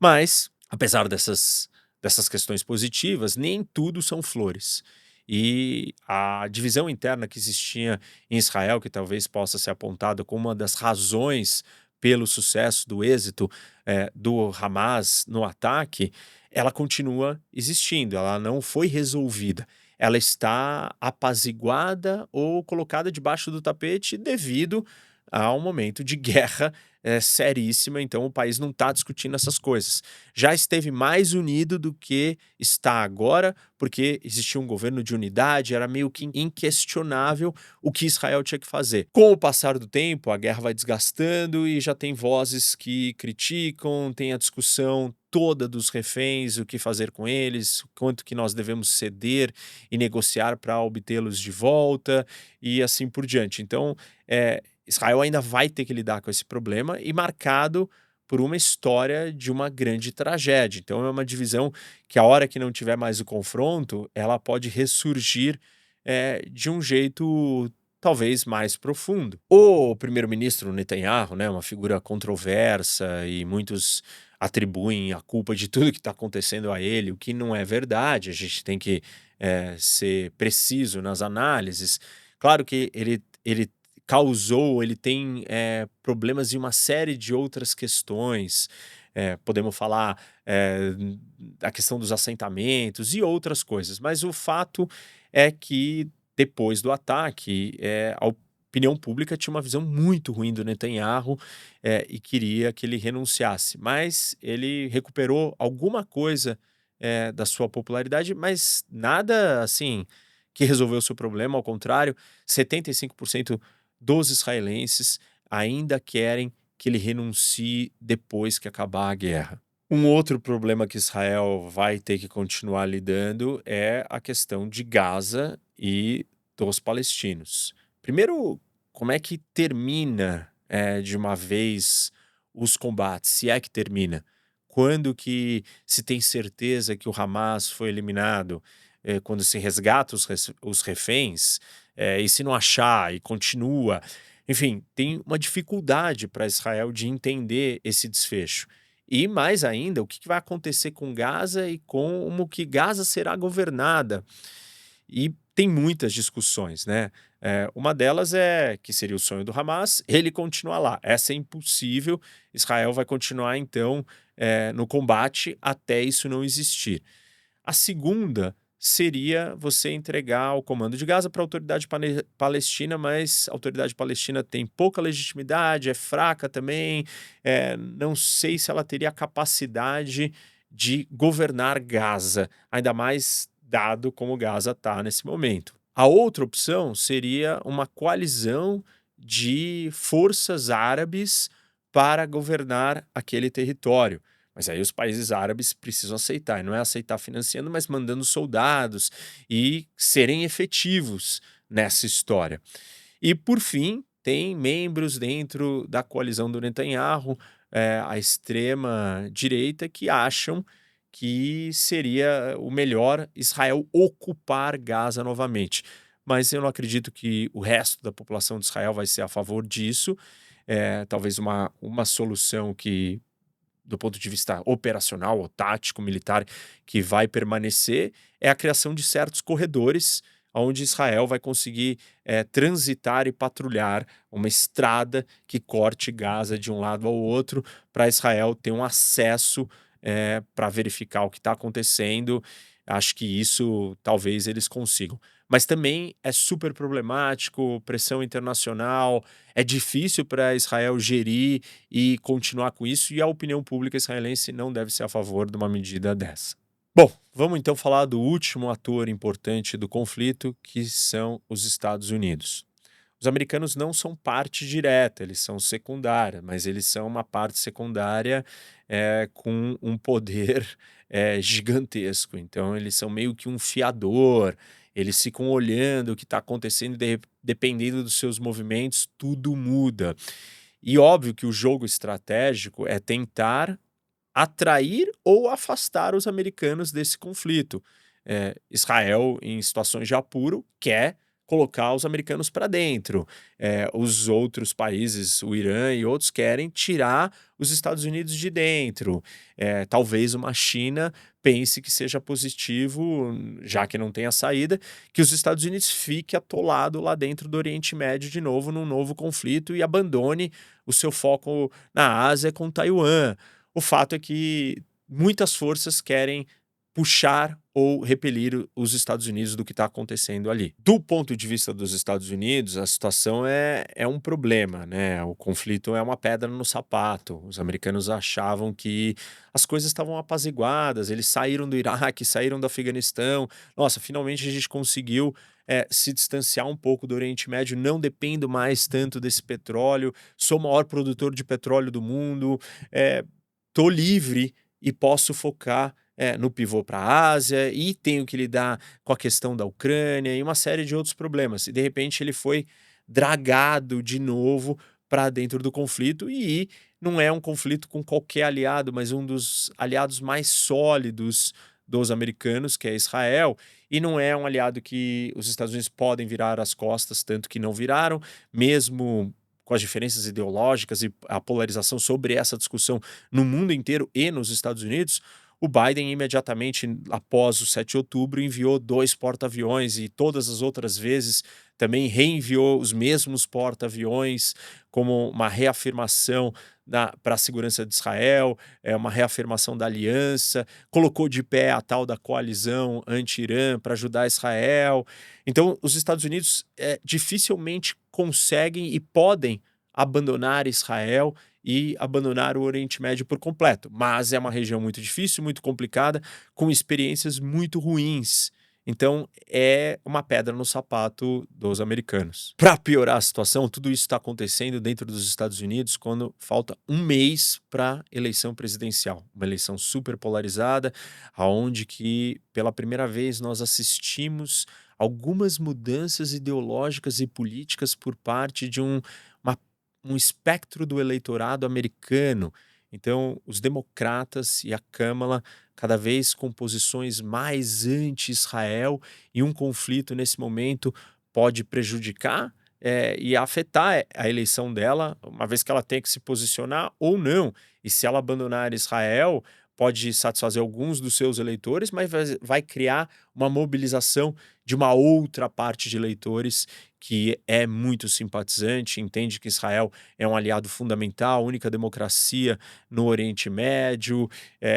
Mas, apesar dessas questões positivas, nem tudo são flores. E a divisão interna que existia em Israel, que talvez possa ser apontada como uma das razões pelo sucesso do êxito do Hamas no ataque, ela continua existindo, ela não foi resolvida. Ela está apaziguada ou colocada debaixo do tapete devido a um momento de guerra seríssima, então o país não está discutindo essas coisas. Já esteve mais unido do que está agora, porque existia um governo de unidade, era meio que inquestionável o que Israel tinha que fazer. Com o passar do tempo, a guerra vai desgastando e já tem vozes que criticam, tem a discussão toda dos reféns, o que fazer com eles, quanto que nós devemos ceder e negociar para obtê-los de volta e assim por diante. Então, Israel ainda vai ter que lidar com esse problema e marcado por uma história de uma grande tragédia. Então é uma divisão que a hora que não tiver mais o confronto, ela pode ressurgir de um jeito talvez mais profundo. O primeiro-ministro Netanyahu, né, uma figura controversa e muitos atribuem a culpa de tudo que está acontecendo a ele, o que não é verdade. A gente tem que ser preciso nas análises. Claro que ele causou, ele tem problemas em uma série de outras questões. Podemos falar da questão dos assentamentos e outras coisas, mas o fato é que depois do ataque, a opinião pública tinha uma visão muito ruim do Netanyahu e queria que ele renunciasse, mas ele recuperou alguma coisa da sua popularidade, mas nada assim que resolveu o seu problema, ao contrário, 75% dos israelenses ainda querem que ele renuncie depois que acabar a guerra. Um outro problema que Israel vai ter que continuar lidando é a questão de Gaza e dos palestinos. Primeiro, como é que termina de uma vez os combates? Se é que termina? Quando que se tem certeza que o Hamas foi eliminado? Quando se resgata os reféns? E se não achar e continua? Enfim, tem uma dificuldade para Israel de entender esse desfecho. E mais ainda, o que vai acontecer com Gaza e como que Gaza será governada. E tem muitas discussões, né? Uma delas é que seria o sonho do Hamas, ele continuar lá. Essa é impossível. Israel vai continuar, então, no combate até isso não existir. A segunda seria você entregar o comando de Gaza para a autoridade palestina, mas a autoridade palestina tem pouca legitimidade, é fraca também, não sei se ela teria a capacidade de governar Gaza, ainda mais dado como Gaza está nesse momento. A outra opção seria uma coalizão de forças árabes para governar aquele território. Mas aí os países árabes precisam aceitar, e não é aceitar financiando, mas mandando soldados e serem efetivos nessa história. E, por fim, tem membros dentro da coalizão do Netanyahu, a extrema-direita, que acham que seria o melhor Israel ocupar Gaza novamente. Mas eu não acredito que o resto da população de Israel vai ser a favor disso. Talvez uma solução que do ponto de vista operacional ou tático, militar, que vai permanecer, é a criação de certos corredores onde Israel vai conseguir transitar e patrulhar uma estrada que corte Gaza de um lado ao outro, para Israel ter um acesso para verificar o que está acontecendo. Acho que isso talvez eles consigam. Mas também é super problemático, pressão internacional, é difícil para Israel gerir e continuar com isso, e a opinião pública israelense não deve ser a favor de uma medida dessa. Bom, vamos então falar do último ator importante do conflito, que são os Estados Unidos. Os americanos não são parte direta, eles são secundária, mas eles são uma parte secundária com um poder gigantesco. Então, eles são meio que um fiador, eles ficam olhando o que está acontecendo, e dependendo dos seus movimentos, tudo muda. E óbvio que o jogo estratégico é tentar atrair ou afastar os americanos desse conflito. Israel, em situações de apuro, quer colocar os americanos para dentro. Os outros países, o Irã e outros, querem tirar os Estados Unidos de dentro. Talvez uma China pense que seja positivo, já que não tem a saída, que os Estados Unidos fique atolado lá dentro do Oriente Médio de novo, num novo conflito, e abandone o seu foco na Ásia com Taiwan. O fato é que muitas forças querem puxar ou repelir os Estados Unidos do que está acontecendo ali. Do ponto de vista dos Estados Unidos, a situação é um problema, né? O conflito é uma pedra no sapato. Os americanos achavam que as coisas estavam apaziguadas, eles saíram do Iraque, saíram do Afeganistão. Nossa, finalmente a gente conseguiu se distanciar um pouco do Oriente Médio, não dependo mais tanto desse petróleo, sou o maior produtor de petróleo do mundo, tô livre e posso focar no pivô para a Ásia, e tenho que lidar com a questão da Ucrânia e uma série de outros problemas. E de repente ele foi dragado de novo para dentro do conflito, e não é um conflito com qualquer aliado, mas um dos aliados mais sólidos dos americanos, que é Israel, e não é um aliado que os Estados Unidos podem virar as costas, tanto que não viraram, mesmo com as diferenças ideológicas e a polarização sobre essa discussão no mundo inteiro e nos Estados Unidos. O Biden, imediatamente após o 7 de outubro, enviou 2 porta-aviões, e todas as outras vezes também reenviou os mesmos porta-aviões, como uma reafirmação para a segurança de Israel, uma reafirmação da aliança, colocou de pé a tal da coalizão anti-Irã para ajudar Israel. Então, os Estados Unidos dificilmente conseguem e podem abandonar Israel e abandonar o Oriente Médio por completo, mas é uma região muito difícil, muito complicada, com experiências muito ruins. Então é uma pedra no sapato dos americanos. Para piorar a situação, tudo isso está acontecendo dentro dos Estados Unidos quando falta um mês para a eleição presidencial, uma eleição super polarizada, aonde que pela primeira vez nós assistimos algumas mudanças ideológicas e políticas por parte de uma um espectro do eleitorado americano. Então, os democratas e a Câmara, cada vez com posições mais anti-Israel, e um conflito nesse momento pode prejudicar e afetar a eleição dela, uma vez que ela tem que se posicionar ou não. E se ela abandonar Israel, pode satisfazer alguns dos seus eleitores, mas vai criar uma mobilização de uma outra parte de eleitores que é muito simpatizante, entende que Israel é um aliado fundamental, única democracia no Oriente Médio,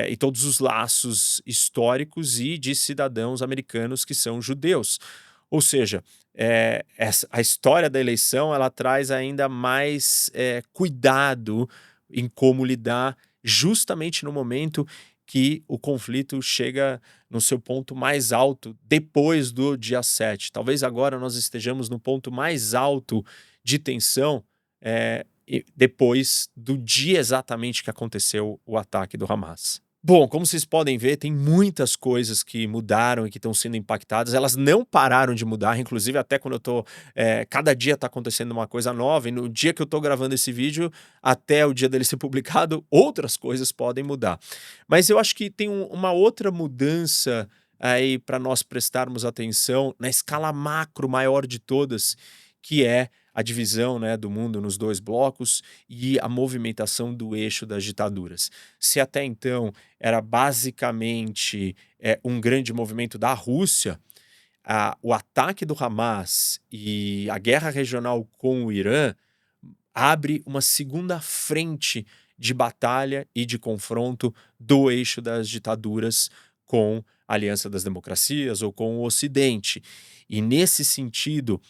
e todos os laços históricos e de cidadãos americanos que são judeus. Ou seja, a história da eleição ela traz ainda mais cuidado em como lidar justamente no momento que o conflito chega no seu ponto mais alto depois do dia 7. Talvez agora nós estejamos no ponto mais alto de tensão depois do dia exatamente que aconteceu o ataque do Hamas. Bom, como vocês podem ver, tem muitas coisas que mudaram e que estão sendo impactadas. Elas não pararam de mudar, inclusive até quando eu tô. Cada dia está acontecendo uma coisa nova, e no dia que eu tô gravando esse vídeo, até o dia dele ser publicado, outras coisas podem mudar. Mas eu acho que tem uma outra mudança aí para nós prestarmos atenção na escala macro maior de todas, que é a divisão, né, do mundo nos 2 blocos e a movimentação do eixo das ditaduras. Se até então era basicamente um grande movimento da Rússia, o ataque do Hamas e a guerra regional com o Irã abre uma segunda frente de batalha e de confronto do eixo das ditaduras com a Aliança das Democracias ou com o Ocidente. E nesse sentido,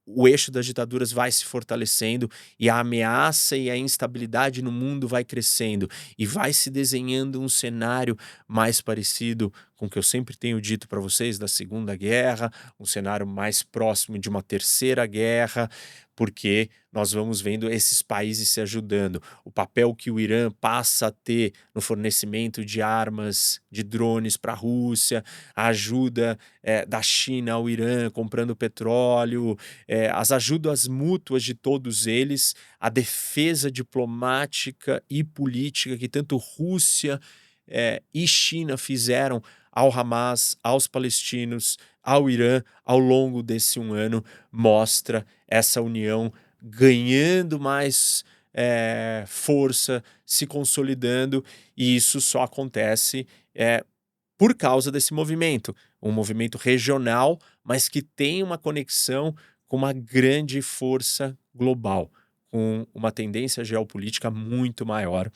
o eixo das ditaduras vai se fortalecendo e a ameaça e a instabilidade no mundo vai crescendo e vai se desenhando um cenário mais parecido com o que eu sempre tenho dito para vocês da Segunda Guerra, um cenário mais próximo de uma Terceira Guerra, porque nós vamos vendo esses países se ajudando. O papel que o Irã passa a ter no fornecimento de armas, de drones para a Rússia, a ajuda da China ao Irã comprando petróleo, as ajudas mútuas de todos eles, a defesa diplomática e política que tanto Rússia e China fizeram ao Hamas, aos palestinos, ao Irã ao longo desse um ano, mostra essa união ganhando mais força, se consolidando, e isso só acontece por causa desse movimento, um movimento regional, mas que tem uma conexão com uma grande força global, com uma tendência geopolítica muito maior.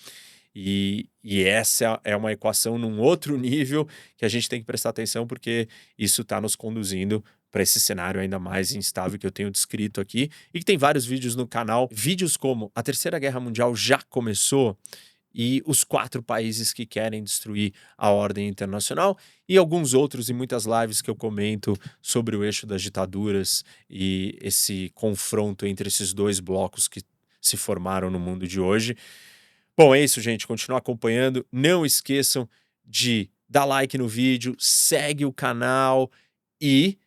E essa é uma equação num outro nível que a gente tem que prestar atenção, porque isso está nos conduzindo para esse cenário ainda mais instável que eu tenho descrito aqui, e que tem vários vídeos no canal, vídeos como a Terceira Guerra Mundial já começou e os 4 países que querem destruir a ordem internacional, e alguns outros e muitas lives que eu comento sobre o eixo das ditaduras e esse confronto entre esses 2 blocos que se formaram no mundo de hoje. Bom, é isso, gente. Continua acompanhando. Não esqueçam de dar like no vídeo, segue o canal e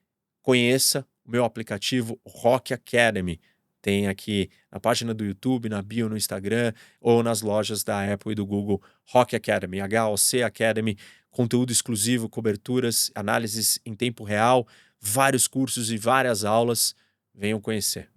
conheça o meu aplicativo Rock Academy. Tem aqui na página do YouTube, na bio no Instagram ou nas lojas da Apple e do Google. Rock Academy, HOC Academy, conteúdo exclusivo, coberturas, análises em tempo real, vários cursos e várias aulas. Venham conhecer.